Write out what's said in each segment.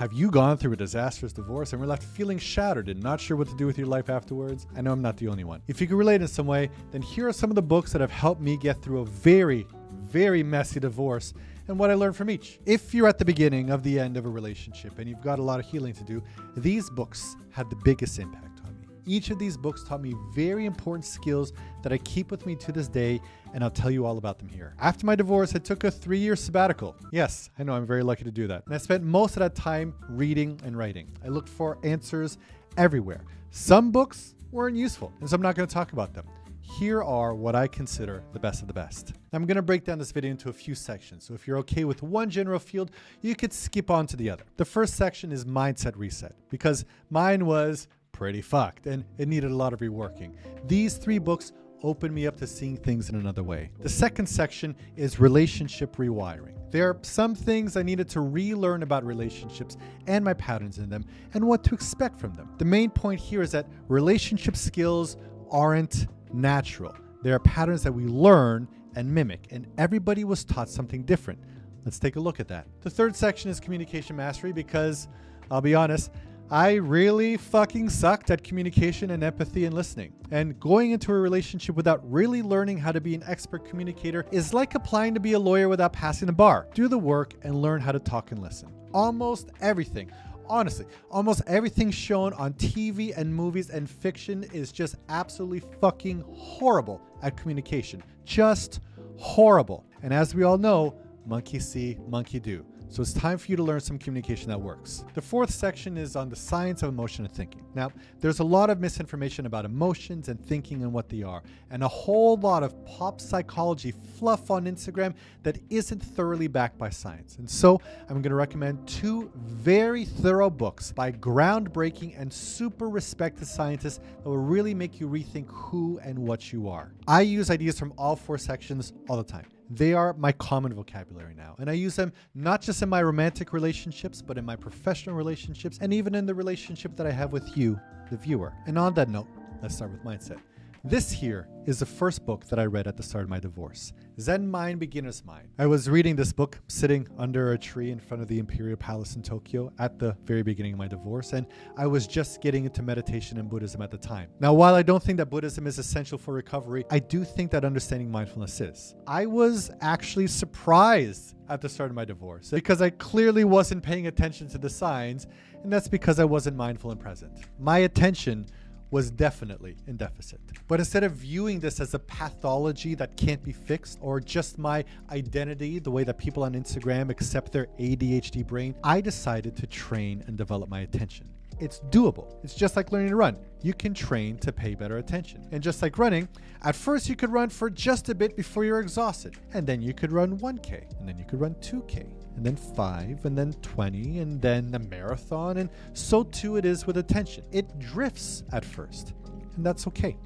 Have you gone through a disastrous divorce and were left feeling shattered and not sure what to do with your life afterwards? I know I'm not the only one. If you can relate in some way, then here are some of the books that have helped me get through a very, very messy divorce and what I learned from each. If you're at the beginning of the end of a relationship and you've got a lot of healing to do, these books had the biggest impact on me. Each of these books taught me very important skills that I keep with me to this day, and I'll tell you all about them here. After my divorce, I took a 3-year sabbatical. Yes, I know, I'm very lucky to do that. And I spent most of that time reading and writing. I looked for answers everywhere. Some books weren't useful, and so I'm not going to talk about them. Here are what I consider the best of the best. I'm going to break down this video into a few sections, so if you're okay with one general field, you could skip on to the other. The first section is Mindset Reset, because mine was pretty fucked and it needed a lot of reworking. These 3 books opened me up to seeing things in another way. The second section is Relationship Rewiring. There are some things I needed to relearn about relationships and my patterns in them and what to expect from them. The main point here is that relationship skills aren't natural. There are patterns that we learn and mimic, and everybody was taught something different. Let's take a look at that. The third section is Communication Mastery because, I'll be honest, I really fucking sucked at communication and empathy and listening. And going into a relationship without really learning how to be an expert communicator is like applying to be a lawyer without passing the bar. Do the work and learn how to talk and listen. Almost everything, honestly, almost everything shown on TV and movies and fiction is just absolutely fucking horrible at communication. Just horrible. And as we all know, monkey see, monkey do. So it's time for you to learn some communication that works. The fourth section is on the science of emotion and thinking. Now, there's a lot of misinformation about emotions and thinking and what they are, and a whole lot of pop psychology fluff on Instagram that isn't thoroughly backed by science. And so I'm going to recommend 2 very thorough books by groundbreaking and super respected scientists that will really make you rethink who and what you are. I use ideas from all 4 sections all the time. They are my common vocabulary now, and I use them not just in my romantic relationships, but in my professional relationships, and even in the relationship that I have with you, the viewer. And on that note, let's start with mindset. This here is the first book that I read at the start of my divorce, Zen Mind, Beginner's Mind. I was reading this book sitting under a tree in front of the Imperial Palace in Tokyo at the very beginning of my divorce, and I was just getting into meditation and Buddhism at the time. Now, while I don't think that Buddhism is essential for recovery, I do think that understanding mindfulness is. I was actually surprised at the start of my divorce because I clearly wasn't paying attention to the signs, and that's because I wasn't mindful and present. My attention was definitely in deficit. But instead of viewing this as a pathology that can't be fixed or just my identity, the way that people on Instagram accept their ADHD brain, I decided to train and develop my attention. It's doable. It's just like learning to run. You can train to pay better attention. And just like running, at first you could run for just a bit before you're exhausted. And then you could run 1K, and then you could run 2K, and then 5, and then 20, and then a marathon. And so too it is with attention. It drifts at first, and that's okay.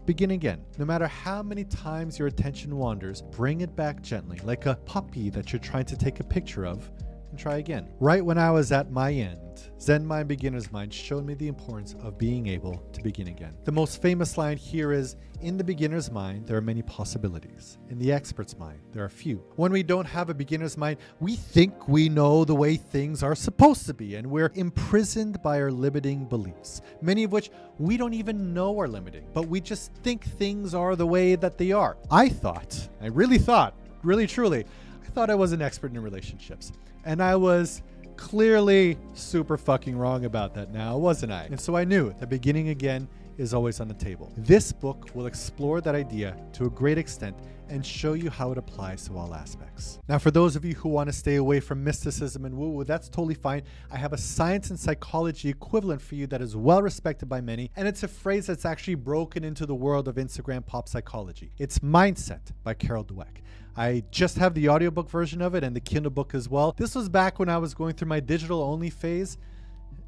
Begin again. No matter how many times your attention wanders, bring it back gently, like a puppy that you're trying to take a picture of, and try again. Right when I was at my end, Zen Mind, Beginner's Mind showed me the importance of being able to begin again. The most famous line here is, in the beginner's mind, there are many possibilities. In the expert's mind, there are few. When we don't have a beginner's mind, we think we know the way things are supposed to be, and we're imprisoned by our limiting beliefs, many of which we don't even know are limiting, but we just think things are the way that they are. I really truly, I thought I was an expert in relationships. And I was clearly super fucking wrong about that now, wasn't I? And so I knew that beginning again is always on the table. This book will explore that idea to a great extent and show you how it applies to all aspects. Now, for those of you who want to stay away from mysticism and woo-woo, that's totally fine. I have a science and psychology equivalent for you that is well respected by many, and it's a phrase that's actually broken into the world of Instagram pop psychology. It's Mindset by Carol Dweck. I just have the audiobook version of it and the Kindle book as well. This was back when I was going through my digital only phase.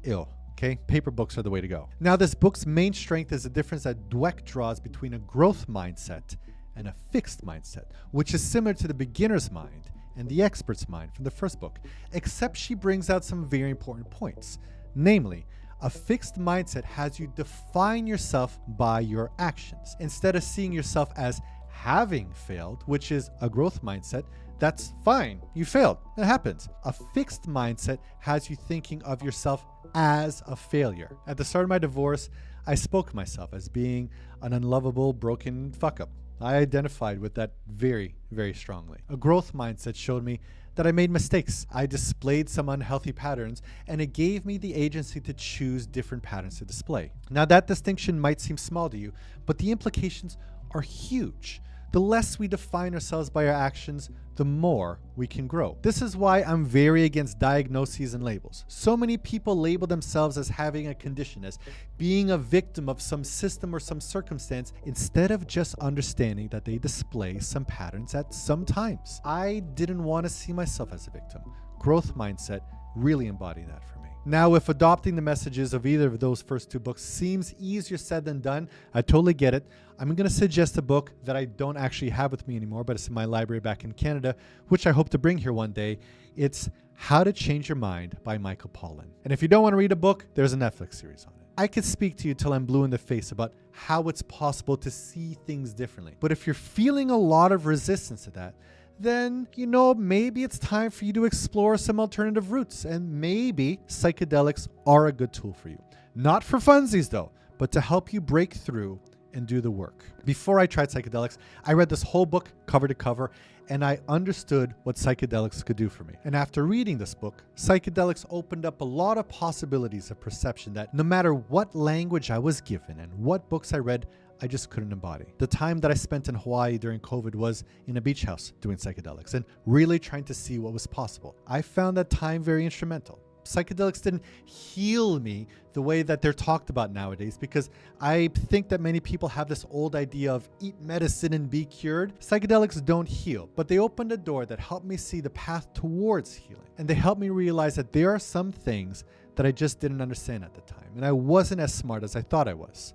Okay? Paper books are the way to go. Now, this book's main strength is the difference that Dweck draws between a growth mindset and a fixed mindset, which is similar to the beginner's mind and the expert's mind from the first book, except she brings out some very important points. Namely, a fixed mindset has you define yourself by your actions. Instead of seeing yourself as having failed, which is a growth mindset, That's fine. You failed. It happens. A fixed mindset has you thinking of yourself as a failure. At the start of my divorce, I spoke of myself as being an unlovable, broken fuck up. I identified with that very, very strongly. A growth mindset showed me that I made mistakes. I displayed some unhealthy patterns, and it gave me the agency to choose different patterns to display. Now, that distinction might seem small to you, but the implications are huge. The less we define ourselves by our actions, the more we can grow. This is why I'm very against diagnoses and labels. So many people label themselves as having a condition, as being a victim of some system or some circumstance, instead of just understanding that they display some patterns at some times. I didn't want to see myself as a victim. Growth mindset really embodied that for me. Now, if adopting the messages of either of those first two books seems easier said than done, I totally get it. I'm going to suggest a book that I don't actually have with me anymore, but it's in my library back in Canada, which I hope to bring here one day. It's How to Change Your Mind by Michael Pollan. And if you don't want to read a book, there's a Netflix series on it. I could speak to you till I'm blue in the face about how it's possible to see things differently. But if you're feeling a lot of resistance to that, then, maybe it's time for you to explore some alternative routes, and maybe psychedelics are a good tool for you. Not for funsies though, but to help you break through and do the work. Before I tried psychedelics, I read this whole book cover to cover, and I understood what psychedelics could do for me. And after reading this book, psychedelics opened up a lot of possibilities of perception that no matter what language I was given and what books I read, I just couldn't embody. The time that I spent in Hawaii during COVID was in a beach house doing psychedelics and really trying to see what was possible. I found that time very instrumental. Psychedelics didn't heal me the way that they're talked about nowadays, because I think that many people have this old idea of eat medicine and be cured. Psychedelics don't heal, but they opened a door that helped me see the path towards healing. And they helped me realize that there are some things that I just didn't understand at the time, and I wasn't as smart as I thought I was.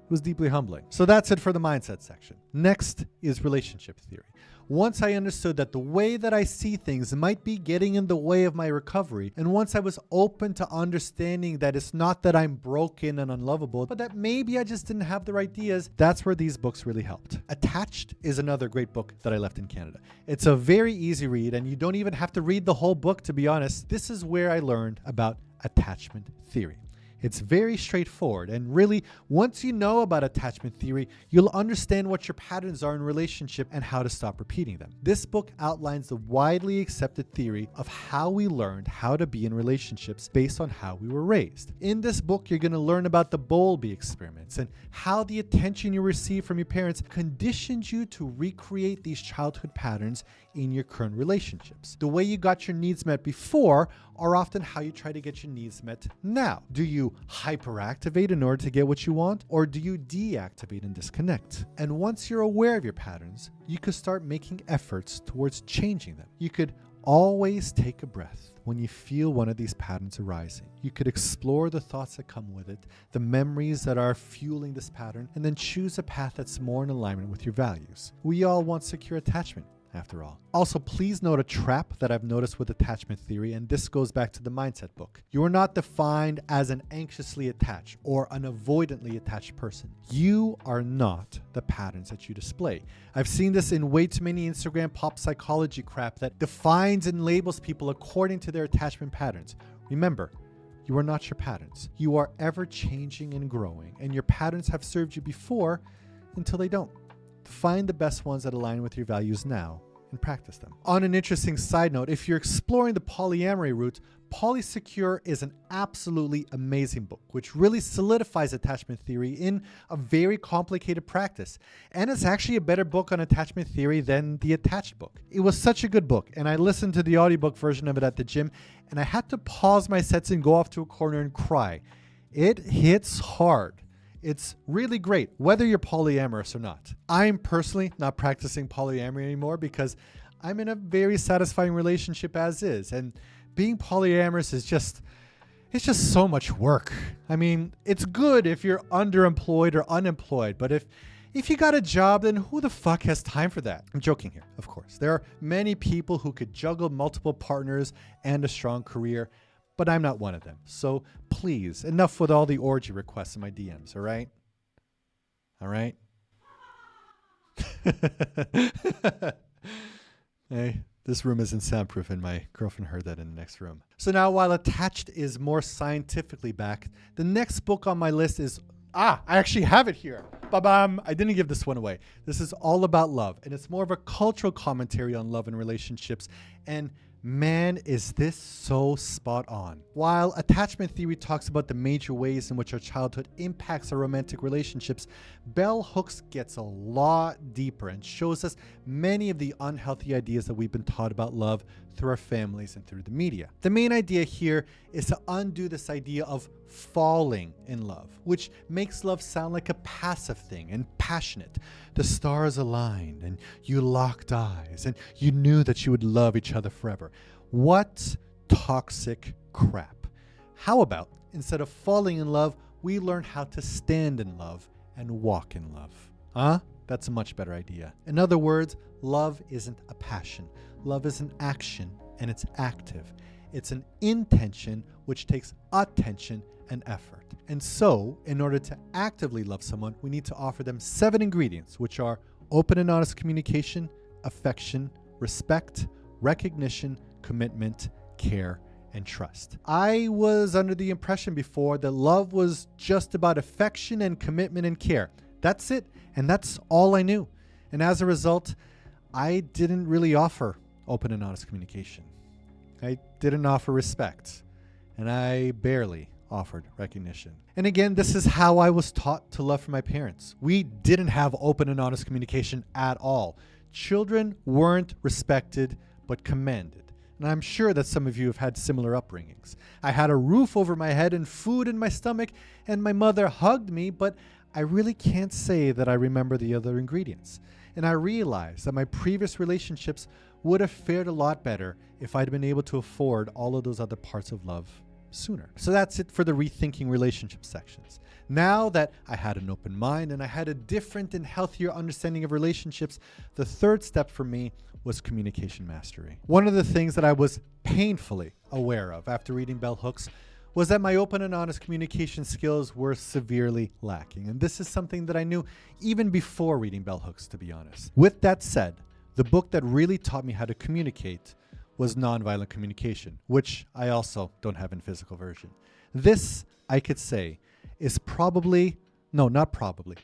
It was deeply humbling. So that's it for the mindset section. Next is relationship theory. Once I understood that the way that I see things might be getting in the way of my recovery, and once I was open to understanding that it's not that I'm broken and unlovable, but that maybe I just didn't have the right ideas, that's where these books really helped. Attached is another great book that I left in Canada. It's a very easy read, and you don't even have to read the whole book, to be honest. This is where I learned about attachment theory. It's very straightforward, and really, once you know about attachment theory, you'll understand what your patterns are in relationship and how to stop repeating them. This book outlines the widely accepted theory of how we learned how to be in relationships based on how we were raised. In this book, you're going to learn about the Bowlby experiments and how the attention you receive from your parents conditioned you to recreate these childhood patterns in your current relationships. The way you got your needs met before are often how you try to get your needs met now. Do you hyperactivate in order to get what you want, or do you deactivate and disconnect? And once you're aware of your patterns, you could start making efforts towards changing them. You could always take a breath when you feel one of these patterns arising. You could explore the thoughts that come with it, the memories that are fueling this pattern, and then choose a path that's more in alignment with your values. We all want secure attachment, after all. Also, please note a trap that I've noticed with attachment theory, and this goes back to the mindset book. You are not defined as an anxiously attached or an avoidantly attached person. You are not the patterns that you display. I've seen this in way too many Instagram pop psychology crap that defines and labels people according to their attachment patterns. Remember, you are not your patterns. You are ever changing and growing, and your patterns have served you before until they don't. Find the best ones that align with your values now and practice them. On an interesting side note, if you're exploring the polyamory route, Polysecure is an absolutely amazing book, which really solidifies attachment theory in a very complicated practice. And it's actually a better book on attachment theory than the Attached book. It was such a good book, and I listened to the audiobook version of it at the gym, and I had to pause my sets and go off to a corner and cry. It hits hard. It's really great, whether you're polyamorous or not. I'm personally not practicing polyamory anymore because I'm in a very satisfying relationship as is. And being polyamorous is it's just so much work. I mean, it's good if you're underemployed or unemployed, but if you got a job, then who the fuck has time for that? I'm joking here, of course. There are many people who could juggle multiple partners and a strong career, but I'm not one of them. So please, enough with all the orgy requests in my DMs, all right? All right? Hey, This room isn't soundproof, and my girlfriend heard that in the next room. So now, while Attached is more scientifically backed, the next book on my list is, I actually have it here. Ba-bam! I didn't give this one away. This is All About Love, and it's more of a cultural commentary on love and relationships. And man, is this so spot on. While attachment theory talks about the major ways in which our childhood impacts our romantic relationships, Bell Hooks gets a lot deeper and shows us many of the unhealthy ideas that we've been taught about love through our families and through the media. The main idea here is to undo this idea of falling in love, which makes love sound like a passive thing and passionate. The stars aligned and you locked eyes and you knew that you would love each other forever. What toxic crap. How about instead of falling in love, we learn how to stand in love and walk in love? That's a much better idea. In other words, love isn't a passion. Love is an action, and it's active. It's an intention which takes attention and effort. And so, in order to actively love someone, we need to offer them 7 ingredients, which are open and honest communication, affection, respect, recognition, commitment, care, and trust. I was under the impression before that love was just about affection and commitment and care. That's it, and that's all I knew. And as a result, I didn't really offer open and honest communication. I didn't offer respect, and I barely offered recognition. And again, this is how I was taught to love from my parents. We didn't have open and honest communication at all. Children weren't respected, but commanded. And I'm sure that some of you have had similar upbringings. I had a roof over my head and food in my stomach, and my mother hugged me, but I really can't say that I remember the other ingredients. And I realized that my previous relationships would have fared a lot better if I'd been able to afford all of those other parts of love sooner. So that's it for the rethinking relationship sections. Now that I had an open mind and I had a different and healthier understanding of relationships, the third step for me was communication mastery. One of the things that I was painfully aware of after reading Bell Hooks was that my open and honest communication skills were severely lacking. And this is something that I knew even before reading Bell Hooks, to be honest. With that said, the book that really taught me how to communicate was Nonviolent Communication, which I also don't have in physical version. This, I could say, is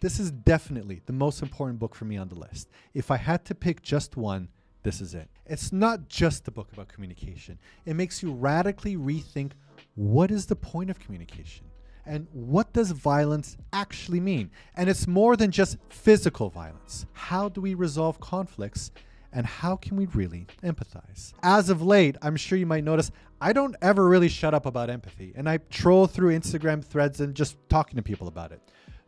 this is definitely the most important book for me on the list. If I had to pick just one, this is it. It's not just a book about communication. It makes you radically rethink, what is the point of communication? And what does violence actually mean? And it's more than just physical violence. How do we resolve conflicts? And how can we really empathize? As of late, I'm sure you might notice, I don't ever really shut up about empathy. And I troll through Instagram threads and just talking to people about it.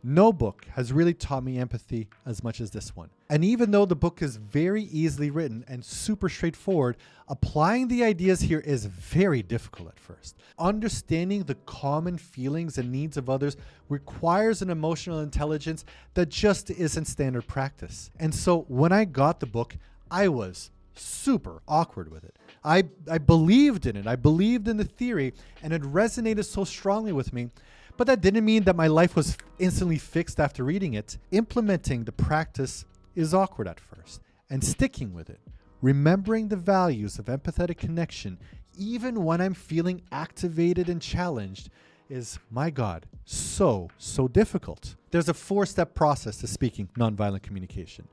No book has really taught me empathy as much as this one. And even though the book is very easily written and super straightforward, applying the ideas here is very difficult at first. Understanding the common feelings and needs of others requires an emotional intelligence that just isn't standard practice. And so when I got the book, I was super awkward with it. I believed in it. I believed in the theory, and it resonated so strongly with me. But that didn't mean that my life was instantly fixed after reading it. Implementing the practice is awkward at first, and sticking with it, remembering the values of empathetic connection, even when I'm feeling activated and challenged, is, my God, so difficult. There's a 4-step process to speaking nonviolent communication.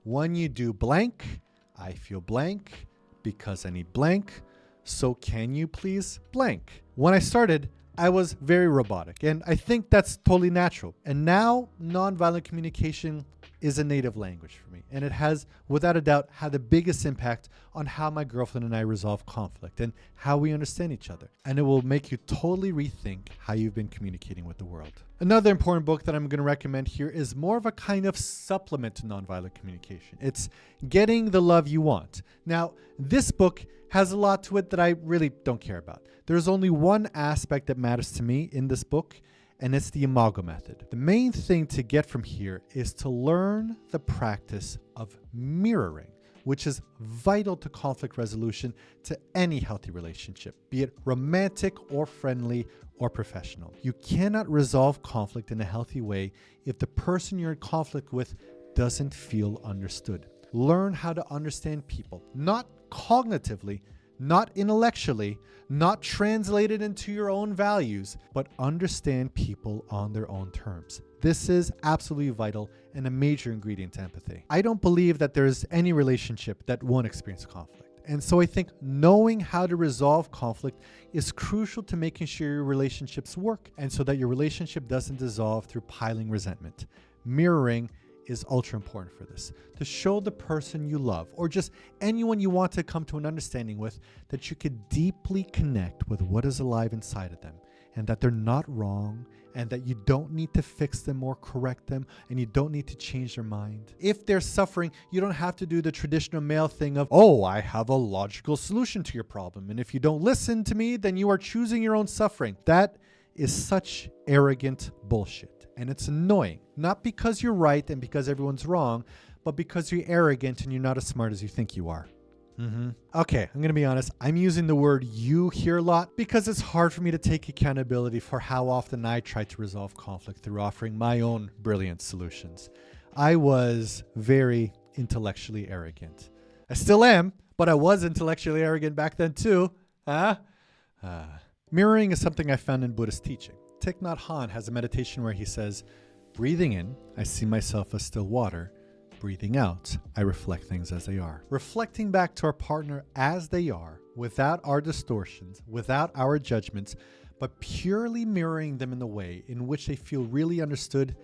When you do blank, I feel blank because I need blank. So can you please blank? When I started, I was very robotic, and I think that's totally natural. And now nonviolent communication is a native language for me, and it has, without a doubt, had the biggest impact on how my girlfriend and I resolve conflict and how we understand each other. And it will make you totally rethink how you've been communicating with the world. Another important book that I'm going to recommend here is more of a kind of supplement to nonviolent communication. It's Getting the Love You Want. Now, this book has a lot to it that I really don't care about. There's only one aspect that matters to me in this book, and it's the Imago method. The main thing to get from here is to learn the practice of mirroring, which is vital to conflict resolution to any healthy relationship, be it romantic or friendly or professional. You cannot resolve conflict in a healthy way if the person you're in conflict with doesn't feel understood. Learn how to understand people, not cognitively, not intellectually, not translated into your own values, but understand people on their own terms. This is absolutely vital and a major ingredient to empathy. I don't believe that there's any relationship that won't experience conflict. And so I think knowing how to resolve conflict is crucial to making sure your relationships work and so that your relationship doesn't dissolve through piling resentment. Mirroring is ultra important for this. To show the person you love or just anyone you want to come to an understanding with that you could deeply connect with what is alive inside of them and that they're not wrong and that you don't need to fix them or correct them and you don't need to change their mind. If they're suffering, you don't have to do the traditional male thing of, oh, I have a logical solution to your problem. And if you don't listen to me, then you are choosing your own suffering. That is such arrogant bullshit. And it's annoying, not because you're right and because everyone's wrong, but because you're arrogant and you're not as smart as you think you are. Okay, I'm going to be honest. I'm using the word you here a lot because it's hard for me to take accountability for how often I try to resolve conflict through offering my own brilliant solutions. I was very intellectually arrogant. I still am, but I was intellectually arrogant back then too. Mirroring is something I found in Buddhist teaching. Thich Nhat Hanh has a meditation where he says, breathing in, I see myself as still water. Breathing out, I reflect things as they are. Reflecting back to our partner as they are, without our distortions, without our judgments, but purely mirroring them in the way in which they feel really understood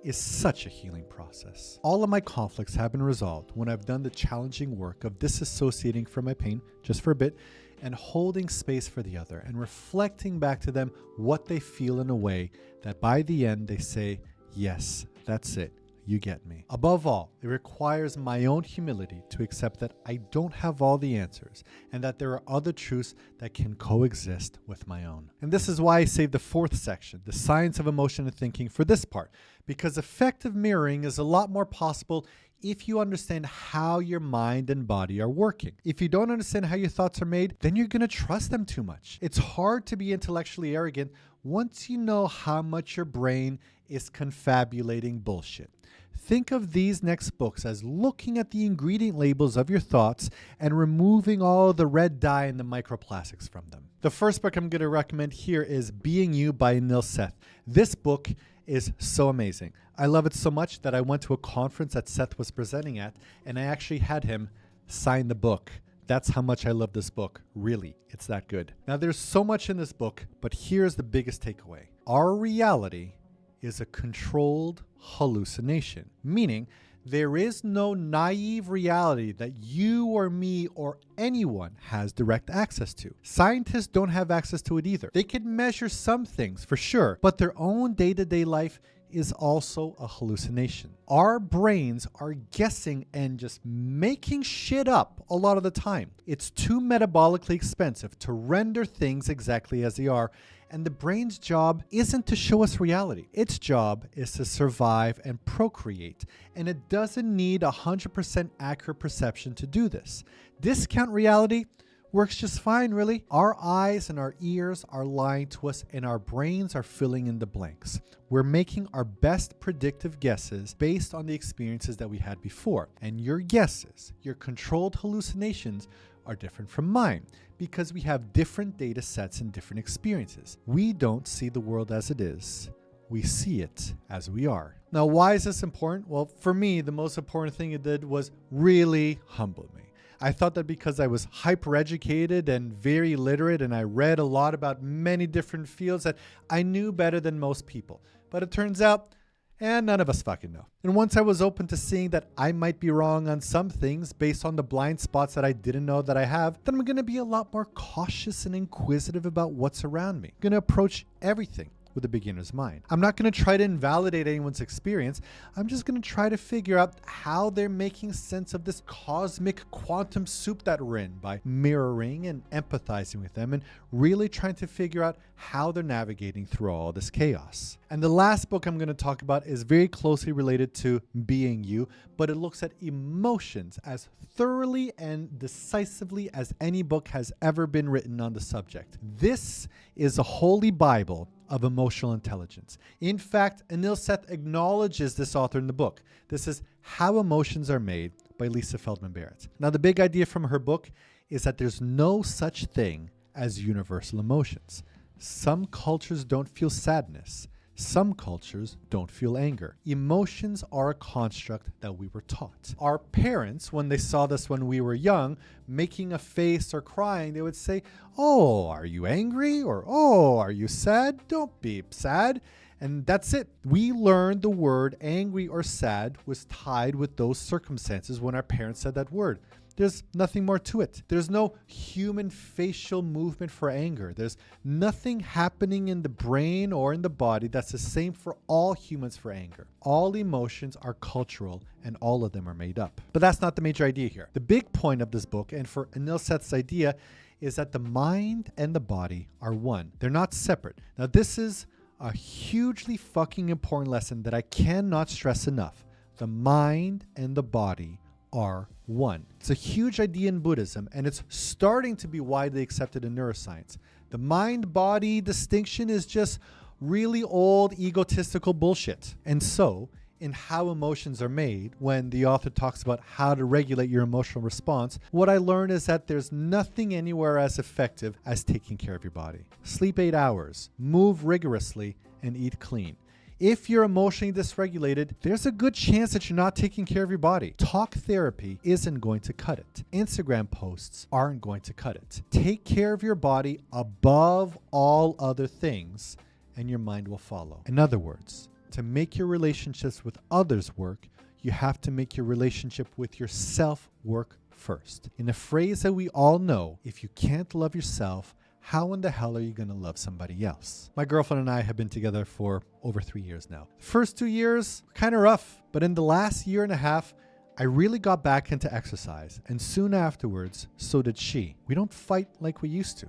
is such a healing process. All of my conflicts have been resolved when I've done the challenging work of disassociating from my pain, just for a bit, and holding space for the other and reflecting back to them what they feel in a way that by the end they say, yes, that's it. You get me. Above all, it requires my own humility to accept that I don't have all the answers and that there are other truths that can coexist with my own. And this is why I saved the fourth section, the science of emotion and thinking, for this part, because effective mirroring is a lot more possible if you understand how your mind and body are working. If you don't understand how your thoughts are made, then you're going to trust them too much. It's hard to be intellectually arrogant once you know how much your brain is confabulating bullshit. Think of these next books as looking at the ingredient labels of your thoughts and removing all the red dye and the microplastics from them. The first book I'm going to recommend here is Being You by Neil Seth. This book is so amazing. I love it so much that I went to a conference that Seth was presenting at, and I actually had him sign the book. That's how much I love this book. Really, it's that good. Now, there's so much in this book, but here's the biggest takeaway. Our reality is a controlled hallucination, meaning there is no naive reality that you or me or anyone has direct access to. Scientists don't have access to it either. They can measure some things for sure, but their own day-to-day life is also a hallucination. Our brains are guessing and just making shit up a lot of the time. It's too metabolically expensive to render things exactly as they are. And the brain's job isn't to show us reality. Its job is to survive and procreate. And it doesn't need 100% accurate perception to do this. Discount reality works just fine, really. Our eyes and our ears are lying to us and our brains are filling in the blanks. We're making our best predictive guesses based on the experiences that we had before. And your guesses, your controlled hallucinations, are different from mine because we have different data sets and different experiences. We don't see the world as it is. We see it as we are. Now, why is this important? Well, for me, the most important thing it did was really humble me. I thought that because I was hyper-educated and very literate and I read a lot about many different fields that I knew better than most people. But it turns out, none of us fucking know. And once I was open to seeing that I might be wrong on some things based on the blind spots that I didn't know that I have, then I'm going to be a lot more cautious and inquisitive about what's around me. I'm going to approach everything with a beginner's mind. I'm not going to try to invalidate anyone's experience. I'm just going to try to figure out how they're making sense of this cosmic quantum soup that we're in by mirroring and empathizing with them and really trying to figure out how they're navigating through all this chaos. And the last book I'm going to talk about is very closely related to Being You, but it looks at emotions as thoroughly and decisively as any book has ever been written on the subject. This is a holy Bible of emotional intelligence. In fact, Neil Seth acknowledges this author in the book. This is how emotions are made by Lisa Feldman Barrett. Now, the big idea from her book is that there's no such thing as universal emotions. Some cultures don't feel sadness. Some cultures don't feel anger. Emotions are a construct that we were taught. Our parents, when they saw us when we were young, making a face or crying, they would say, "Oh, are you angry?" Or, "Oh, are you sad? Don't be sad." And that's it. We learned the word angry or sad was tied with those circumstances when our parents said that word. There's nothing more to it. There's no human facial movement for anger. There's nothing happening in the brain or in the body that's the same for all humans for anger. All emotions are cultural and all of them are made up. But that's not the major idea here. The big point of this book, and for Anil Seth's idea, is that the mind and the body are one. They're not separate. Now, this is a hugely fucking important lesson that I cannot stress enough. The mind and the body are one. It's a huge idea in Buddhism, and it's starting to be widely accepted in neuroscience. The mind-body distinction is just really old, egotistical bullshit. And so, in How Emotions Are Made, when the author talks about how to regulate your emotional response, what I learned is that there's nothing anywhere as effective as taking care of your body. Sleep 8 hours, move rigorously, and eat clean. If you're emotionally dysregulated, there's a good chance that you're not taking care of your body. Talk therapy isn't going to cut it. Instagram posts aren't going to cut it. Take care of your body above all other things, and your mind will follow. In other words, to make your relationships with others work, you have to make your relationship with yourself work first. In a phrase that we all know, if you can't love yourself, how in the hell are you going to love somebody else? My girlfriend and I have been together for over 3 years now. The first 2 years, kind of rough. But in the last year and a half, I really got back into exercise. And soon afterwards, so did she. We don't fight like we used to.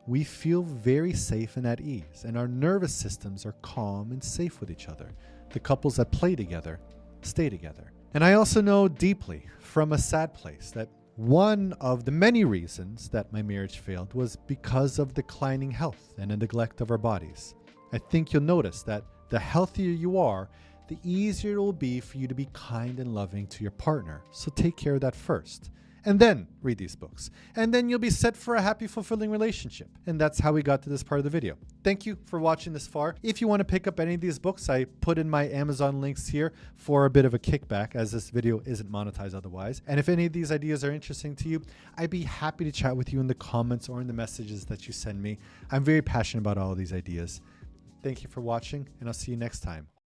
We feel very safe and at ease. And our nervous systems are calm and safe with each other. The couples that play together stay together. And I also know deeply from a sad place that one of the many reasons that my marriage failed was because of declining health and a neglect of our bodies. I think you'll notice that the healthier you are, the easier it will be for you to be kind and loving to your partner. So take care of that first. And then read these books. And then you'll be set for a happy, fulfilling relationship. And that's how we got to this part of the video. Thank you for watching this far. If you want to pick up any of these books, I put in my Amazon links here for a bit of a kickback, as this video isn't monetized otherwise. And if any of these ideas are interesting to you, I'd be happy to chat with you in the comments or in the messages that you send me. I'm very passionate about all of these ideas. Thank you for watching, and I'll see you next time.